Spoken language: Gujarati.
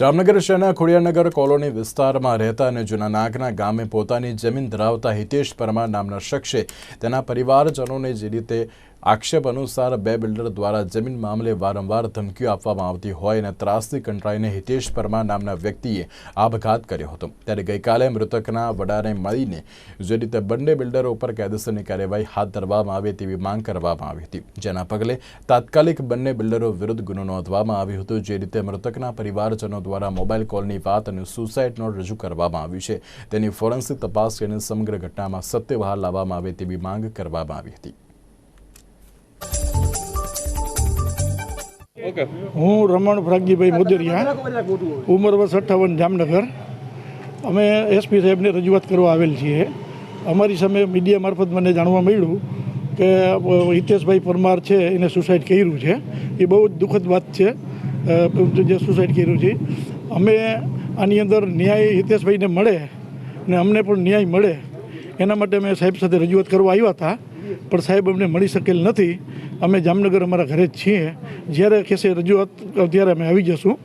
જામનગર શહેરના ખોડિયારનગર કોલોની વિસ્તારમાં રહેતા અને જૂના નાગના ગામે પોતાની જમીન ધરાવતા હિતેશ પરમાર નામના શખ્સે તેના પરિવારજનોને જે રીતે આક્ષેપ અનુસાર બે બિલ્ડર દ્વારા જમીન મામલે વારંવાર ધમકીઓ આપવામાં આવતી હોય અને ત્રાસથી કંટાળીને હિતેશ પરમાર નામના વ્યક્તિએ આપઘાત કર્યો હતો। ત્યારે ગઈકાલે મૃતકના વડાને મળીને જે રીતે બંને બિલ્ડરો ઉપર કાયદેસરની કાર્યવાહી હાથ ધરવામાં આવે તેવી માંગ કરવામાં આવી હતી, જેના પગલે તાત્કાલિક બંને બિલ્ડરો વિરુદ્ધ ગુનો નોંધવામાં આવ્યો હતો। જે રીતે મૃતકના પરિવારજનો દ્વારા મોબાઈલ કોલની વાત અને સુસાઇડ નોટ રજૂ કરવામાં આવી છે, તેની ફોરેન્સિક તપાસ કરીને સમગ્ર ઘટનામાં સત્ય બહાર લાવવામાં આવે તેવી માંગ કરવામાં આવી હતી। હું રમણ ફરાગજીભાઈ મોદરિયા, ઉંમર વર્ષ 58, જામનગર। અમે એસપી સાહેબને રજૂઆત કરવા આવેલ છીએ। અમારી સામે મીડિયા મારફત મને જાણવા મળ્યું કે હિતેશભાઈ પરમાર છે એને સુસાઇડ કર્યું છે। એ બહુ જ દુઃખદ વાત છે જે સુસાઇડ કર્યું છે। અમે આની અંદર ન્યાય હિતેશભાઈને મળે ને અમને પણ ન્યાય મળે એના માટે અમે સાહેબ સાથે રજૂઆત કરવા આવ્યા હતા, પણ સાહેબ અમને મળી શકેલ નથી। અમે જામનગર અમારા ઘરે જ છીએ, જ્યારે કહેશે રજૂઆત ત્યારે અમે આવી જશું।